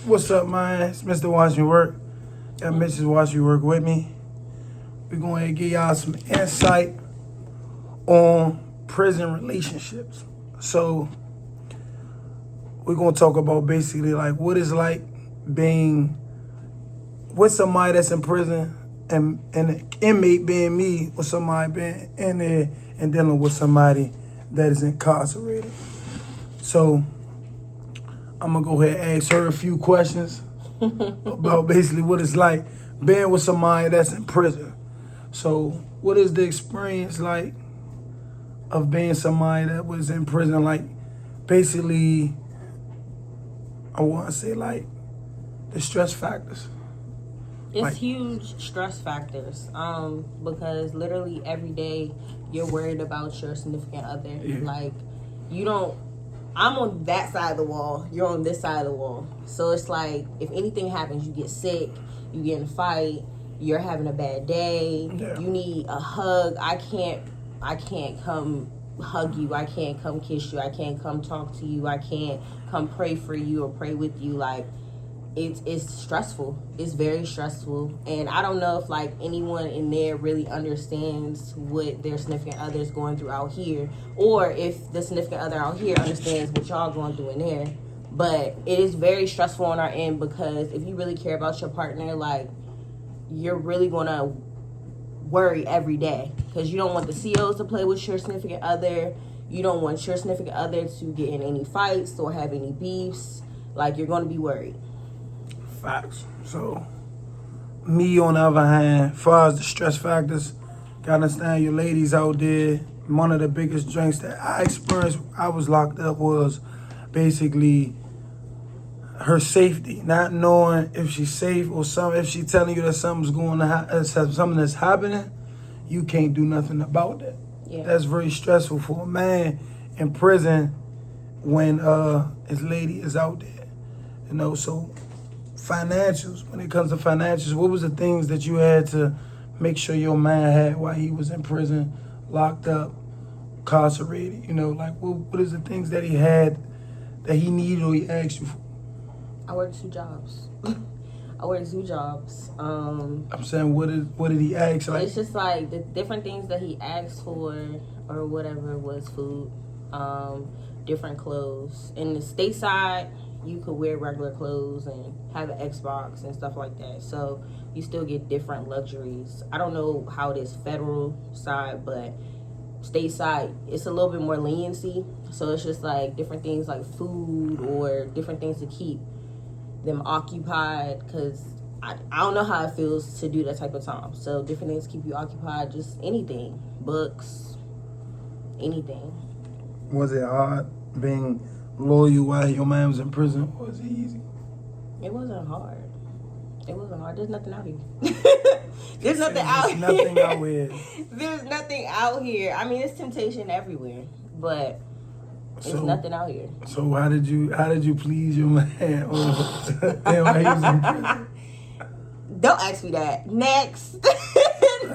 What's up, man? It's Mr. Watch Me Work. Got Mrs. Watch Me Work with me. We're going to give y'all some insight on prison relationships. So we're going to talk about basically like what it's like being with somebody that's in prison and an inmate being me, or somebody being in there and dealing with somebody that is incarcerated. So I'm going to go ahead and ask her a few questions about basically what it's like being with somebody that's in prison. So what is the experience like of being somebody that was in prison? Like, basically, I want to say like the stress factors. It's Like, huge stress factors, because literally every day you're worried about your significant other. Yeah. Like, you don't, I'm on that side of the wall, you're on this side of the wall. So it's like, if anything happens, you get sick, you get in a fight, you're having a bad day, Yeah. you need a hug. I can't come hug you, I can't come kiss you, I can't come talk to you, I can't come pray for you or pray with you. Like, it's stressful. It's very stressful. And I don't know if like anyone in there really understands what their significant other is going through out here, or if the significant other out here understands what y'all going through in there. But it is very stressful on our end, because if you really care about your partner, like, you're really gonna worry every day, because you don't want the COs to play with your significant other. You don't want your significant other to get in any fights or have any beefs. Like, you're going to be worried. facts. So, me on the other hand, as far as the stress factors, gotta understand your ladies out there. One of the biggest drinks that I experienced, I was locked up, was basically her safety, not knowing if she's safe or something. If she's telling you that something's going to something that's happening, you can't do nothing about that. Yeah. That's very stressful for a man in prison when his lady is out there. You know, so financials, when it comes to financials, what was the things that you had to make sure your man had while he was in prison, locked up, incarcerated? You know, like what is the things that he had that he needed or he asked you for? I worked 2 jobs. I'm saying, what did he ask? Like, It's just like the different things that he asked for or whatever was food, different clothes. In the stateside, you could wear regular clothes and have an Xbox and stuff like that. So you still get different luxuries. I don't know how it is federal side, but stateside, it's a little bit more leniency. So it's just like different things like food or different things to keep them occupied, because I don't know how it feels to do that type of time. So different things keep you occupied, just anything, books, anything. was it hard being loyal while your man was in prison, or was it easy? It wasn't hard. There's nothing out here. There's nothing out here. Nothing out here. There's nothing out here. I mean, it's temptation everywhere, but there's nothing out here. So how did you please your man while he was in prison? Don't ask me that. Next.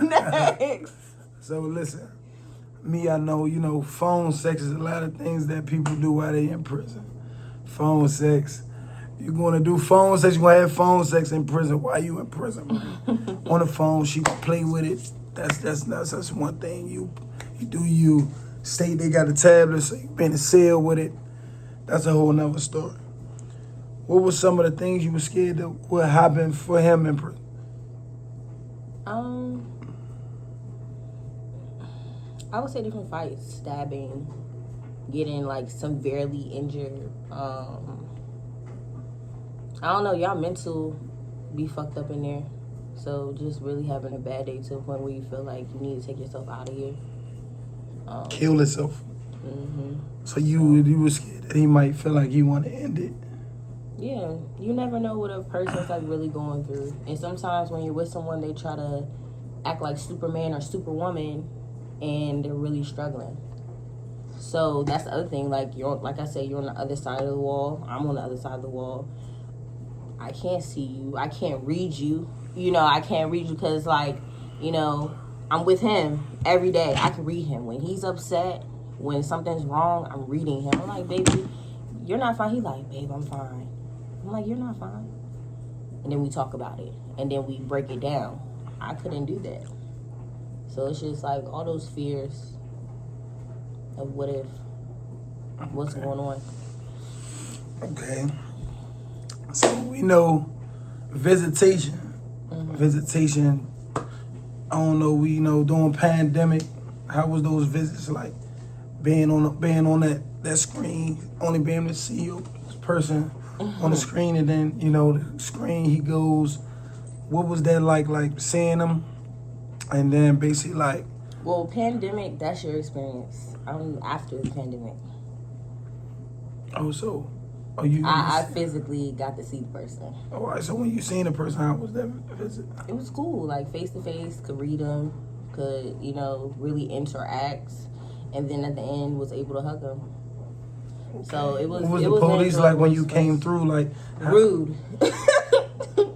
Next. So listen, me, I know, you know, phone sex is a lot of things that people do while they in prison. Phone sex. You're going to do phone sex, you're going to have phone sex in prison while you in prison. On the phone, she can play with it. That's one thing. You say they got a tablet, so you been in a cell with it. That's a whole nother story. What were some of the things you were scared that would happen for him in prison? I would say different fights, stabbing, getting like severely injured. I don't know, y'all mental be fucked up in there. So just really having a bad day to the point where you feel like you need to take yourself out of here. Kill himself. Mm-hmm. So you were scared that he might feel like he want to end it. Yeah, you never know what a person's like really going through. And sometimes when you're with someone, they try to act like Superman or Superwoman, and they're really struggling. So that's the other thing. Like, like I said, you're on the other side of the wall. I'm on the other side of the wall. I can't see you. I can't read you. You know, I can't read you because, like, you know, I'm with him every day. I can read him. When he's upset, when something's wrong, I'm reading him. I'm like, baby, you're not fine. He's like, babe, I'm fine. I'm like, you're not fine. And then we talk about it. And then we break it down. I couldn't do that. So it's just like all those fears of what if, what's going on. Okay. So we know visitation. Visitation. I don't know. We during pandemic, how was those visits like? Being on that screen, only being able to see your person on the screen, and then the screen he goes. What was that like? Like seeing him, and then basically like. Well, pandemic. That's your experience. I'm after the pandemic. Oh, so. Oh, you. I physically got to see the person. All right. So when you seen the person, how was that visit? It was cool. Like face to face, could read them, could really interact, and then at the end was able to hug them. Okay. So it was. What was the police like when you came through? Like rude.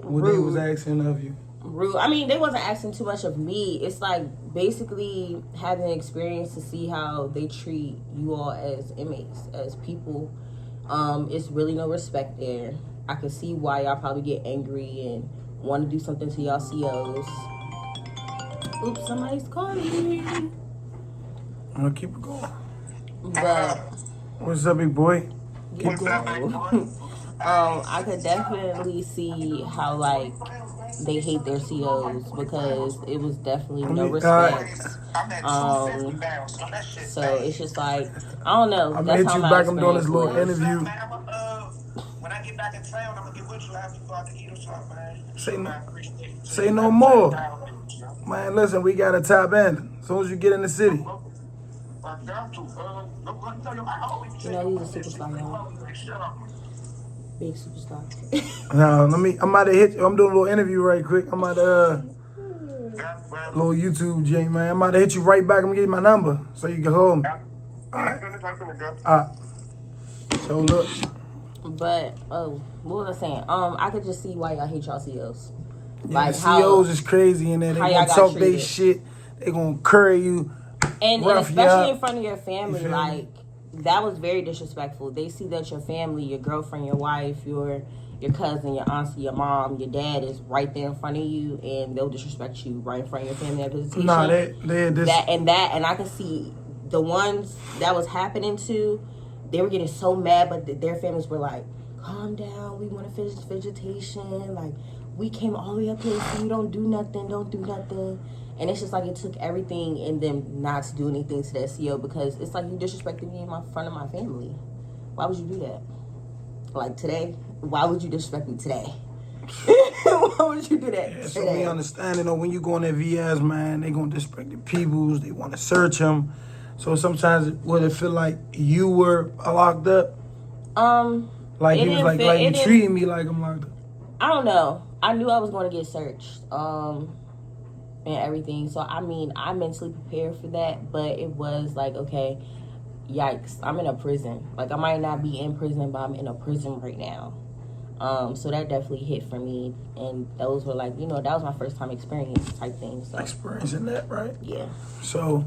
What they was asking of you? Rude. I mean, they wasn't asking too much of me. It's like basically having an experience to see how they treat you all as inmates, as people. It's really no respect there. I can see why y'all probably get angry and want to do something to y'all COs. Oops, somebody's calling me. I'm gonna keep it going. But what's up, big boy? Keep going. I could definitely see how like they hate their COs because it was definitely no respect. So it's just like I don't know. I'm gonna hit you back. I'm doing this little interview. When I get back in town, I'm gonna get with you after you go out to eat or something, man. Say no more. Man, listen, we got a top end. As soon as you get in the city. He's a superstar, y'all. Big superstar. Now, I'm about to hit you. I'm doing a little interview right quick. I'm about to, little YouTube, Jay, man. I'm about to hit you right back. I'm gonna give you my number so you can hold me. Alright. So look. But, what was I saying? I could just see why y'all hate y'all COs. Yeah, like COs is crazy in there. They gonna talk they shit. They gonna curry you. And especially in front of your family, like, that was very disrespectful. They see that your family, your girlfriend, your wife, your cousin, your auntie, your mom, your dad is right there in front of you, and they'll disrespect you right in front of your family at visitation. Nah, and I can see the ones that was happening to, they were getting so mad, but their families were like, calm down, we want to finish vegetation, like, we came all the way up here, so you don't do nothing. And it's just like it took everything in them not to do anything to that CO because it's like you disrespected me in front of my family. Why would you do that? Like today? Why would you disrespect me today? Why would you do that? Yeah, so we understand, when you go on that VS, man, they gonna disrespect the peoples. They want to search them. So sometimes would it feel like you were locked up? Like it was like you treating me like I'm locked up. I don't know. I knew I was going to get searched. And everything. So, I mean, I mentally prepared for that, but it was like, okay, yikes, I'm in a prison. Like, I might not be in prison, but I'm in a prison right now. So that definitely hit for me. And those were like, that was my first time experience type thing. So. Experiencing that, right? Yeah. So,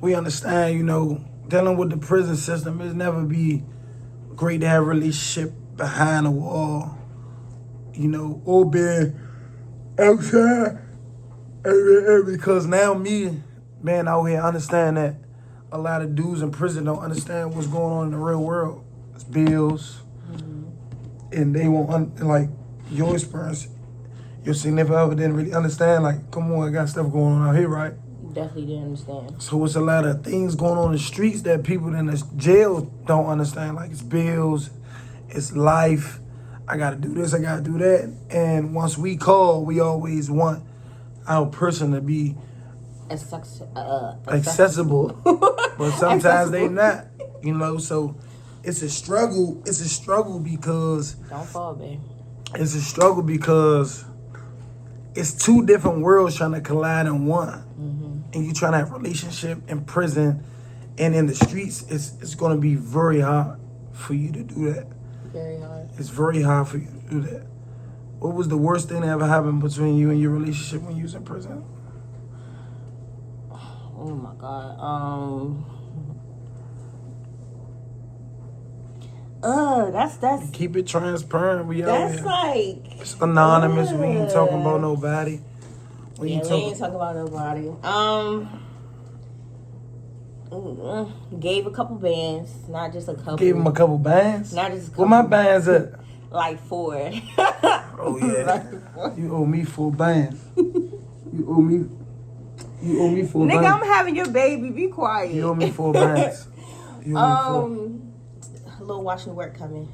we understand, dealing with the prison system, it's never be great to have a relationship behind a wall, or being outside. Because now out here, understand that a lot of dudes in prison don't understand what's going on in the real world. It's bills. And they won't, like, your experience, your significant other didn't really understand, like, come on, I got stuff going on out here, right? Definitely didn't understand. So it's a lot of things going on in the streets that people in the jail don't understand. Like, it's bills, it's life. I got to do this, I got to do that. And once we call, we always want our person to be accessible. But sometimes they not, so it's a struggle. It's a struggle because don't fall, babe. It's a struggle because it's two different worlds trying to collide in one. And you trying to have a relationship in prison and in the streets, it's going to be very hard for you to do that. Very hard. It's very hard for you to do that. What was the worst thing that ever happened between you and your relationship when you was in prison? Oh my God. That's Keep it transparent. We out that's here. like It's anonymous. We ain't talking about nobody. We ain't talking about nobody. Gave a couple bands, not just a couple. Gave him a couple bands? Not just a couple. Where my bands at? Like 4. Oh, yeah. Like 4. You owe me 4 bands. You owe me 4 bands. Nigga, I'm having your baby. Be quiet. You owe me 4 bands. You owe me 4. A little watching work coming.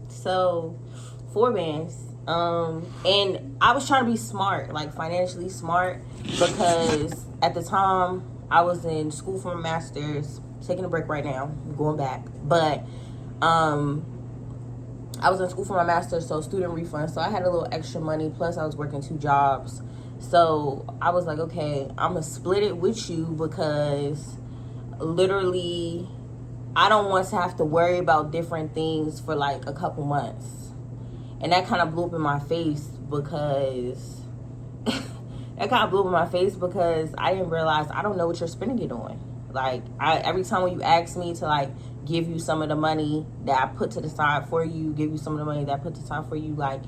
So 4 bands. And I was trying to be smart, like financially smart, because at the time I was in school for my master's, taking a break right now, going back. But I was in school for my master's, so student refund. So I had a little extra money, plus I was working 2 jobs. So I was like, okay, I'm gonna split it with you because literally I don't want to have to worry about different things for like a couple months. And that kind of blew up in my face because I didn't realize I don't know what you're spending it on. Like, every time when you ask me to like give you some of the money that I put to the side for you, give you some of the money that I put to the side for you, like,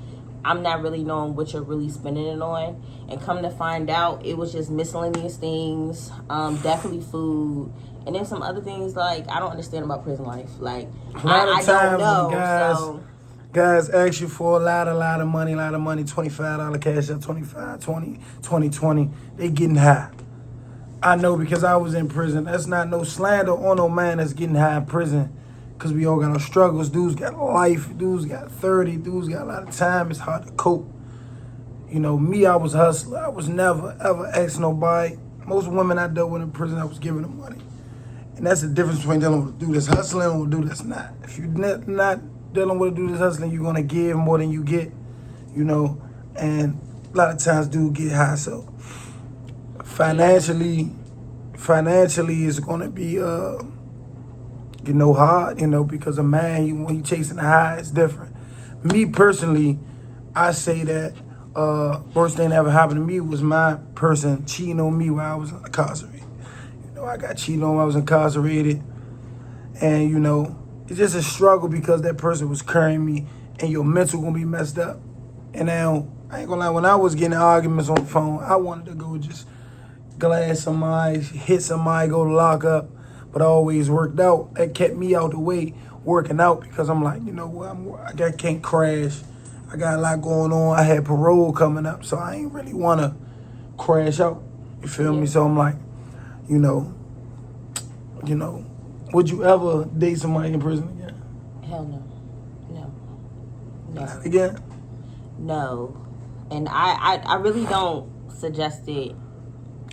I'm not really knowing what you're really spending it on. And come to find out, it was just miscellaneous things, definitely food, and then some other things like I don't understand about prison life. Like, I don't know. Guys ask you for a lot of money, $25 cash out, 25, 20. They getting high. I know because I was in prison. That's not no slander on no man that's getting high in prison, because we all got our struggles. Dudes got life. Dudes got 30. Dudes got a lot of time. It's hard to cope. You know, me, I was a hustler. I was never, ever asked nobody. Most women I dealt with in prison, I was giving them money. And that's the difference between dealing with a dude that's hustling and a dude that's not. If you're not dealing with a dude that's hustling, you're going to give more than you get, you know. And a lot of times dudes get high. So financially it's going to be, hard, because a man, when he chasing the high, it's different. Me personally, I say that worst thing that ever happened to me was my person cheating on me while I was incarcerated. I got cheated on when I was incarcerated. And, it's just a struggle because that person was carrying me, and your mental gonna be messed up. And now, I ain't gonna lie, when I was getting arguments on the phone, I wanted to go just glass somebody, hit somebody, go to lock up. But I always worked out. That kept me out the way, working out, because I'm like, you know what, I can't crash. I got a lot going on. I had parole coming up, so I ain't really want to crash out. You feel me? So I'm like, would you ever date somebody in prison again? Hell no. Not again? No. And I really don't suggest it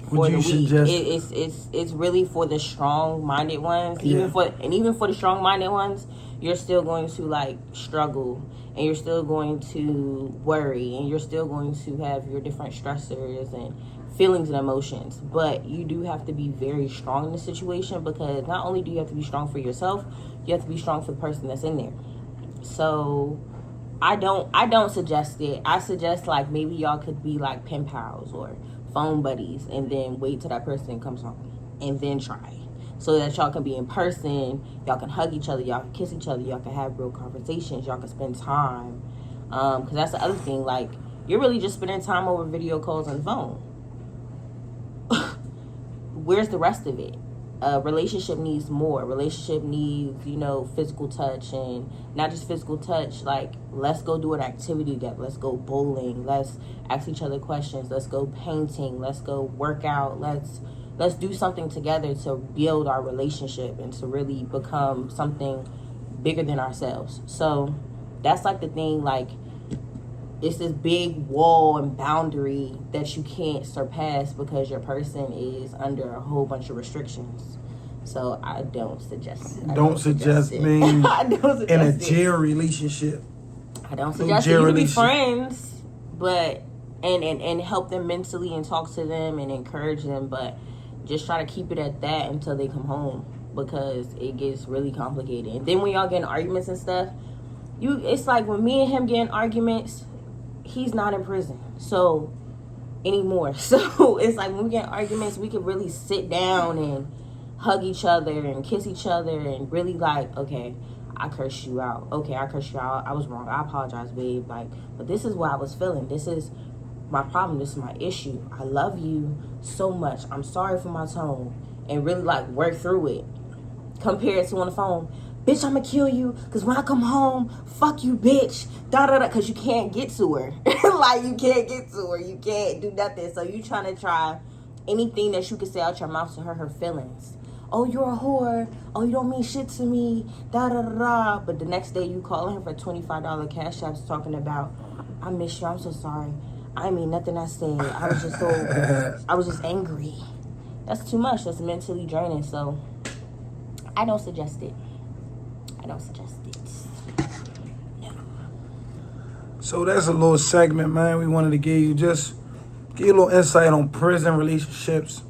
for Would the you weak. suggest? It's really for the strong-minded ones. Yeah. Even for the strong-minded ones, you're still going to like struggle, and you're still going to worry, and you're still going to have your different stressors and feelings and emotions. But you do have to be very strong in the situation, because not only do you have to be strong for yourself, you have to be strong for the person that's in there. So I don't suggest it. I suggest like maybe y'all could be like pen pals or phone buddies, and then wait till that person comes home and then try, so that y'all can be in person, y'all can hug each other, y'all can kiss each other, y'all can have real conversations, y'all can spend time, because that's the other thing, like, you're really just spending time over video calls on the phone. Where's the rest of it? Relationship needs more. Relationship needs, physical touch, and not just physical touch. Like, let's go do an activity together. Let's go bowling. Let's ask each other questions. Let's go painting. Let's go work out. Let's do something together to build our relationship and to really become something bigger than ourselves. So that's like the thing. Like, it's this big wall and boundary that you can't surpass because your person is under a whole bunch of restrictions. So I don't suggest it. Don't suggest being in a jail relationship. I don't suggest it. You can be friends, but and help them mentally and talk to them and encourage them, but just try to keep it at that until they come home, because it gets really complicated. And then when y'all get in arguments and stuff, it's like when me and him get in arguments, he's not in prison anymore. So it's like when we get in arguments, we could really sit down and hug each other and kiss each other and really like, okay, I cursed you out. Okay, I cursed you out. I was wrong. I apologize, babe. Like, but this is what I was feeling. This is my problem. This is my issue. I love you so much. I'm sorry for my tone. And really, like, work through it. Compared to on the phone, bitch, I'ma kill you. Because when I come home, fuck you, bitch. Da-da-da. Because you can't get to her. Like, you can't get to her. You can't do nothing. So you trying to try anything that you can say out your mouth to hurt her feelings. Oh, you're a whore. Oh, you don't mean shit to me. Da-da-da-da. But the next day you calling her for $25 cash apps talking about, I miss you. I'm so sorry. I mean nothing I said. I was just angry. That's too much. That's mentally draining. So I don't suggest it. No. So that's a little segment, man. We wanted to give you a little insight on prison relationships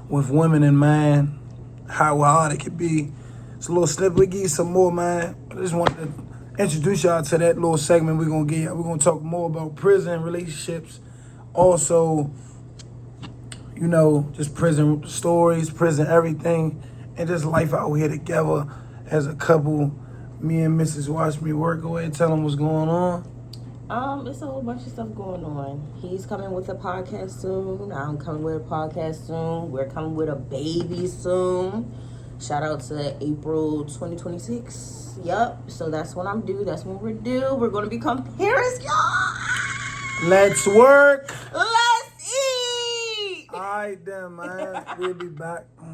with women and man, how hard it could be. It's a little snippet. We give you some more, man. I just wanted to introduce y'all to that little segment we're gonna give. We're gonna talk more about prison relationships. Also, just prison stories, prison everything, and just life out here together as a couple. Me and Mrs. Watch Me Work. Go ahead and tell them what's going on. It's a whole bunch of stuff going on. He's coming with a podcast soon. I'm coming with a podcast soon. We're coming with a baby soon. Shout out to April 2026. Yup. So that's what I'm due. That's what we're due. We're going to become parents, y'all. Let's work. Let's eat. All right, then, man. We'll be back.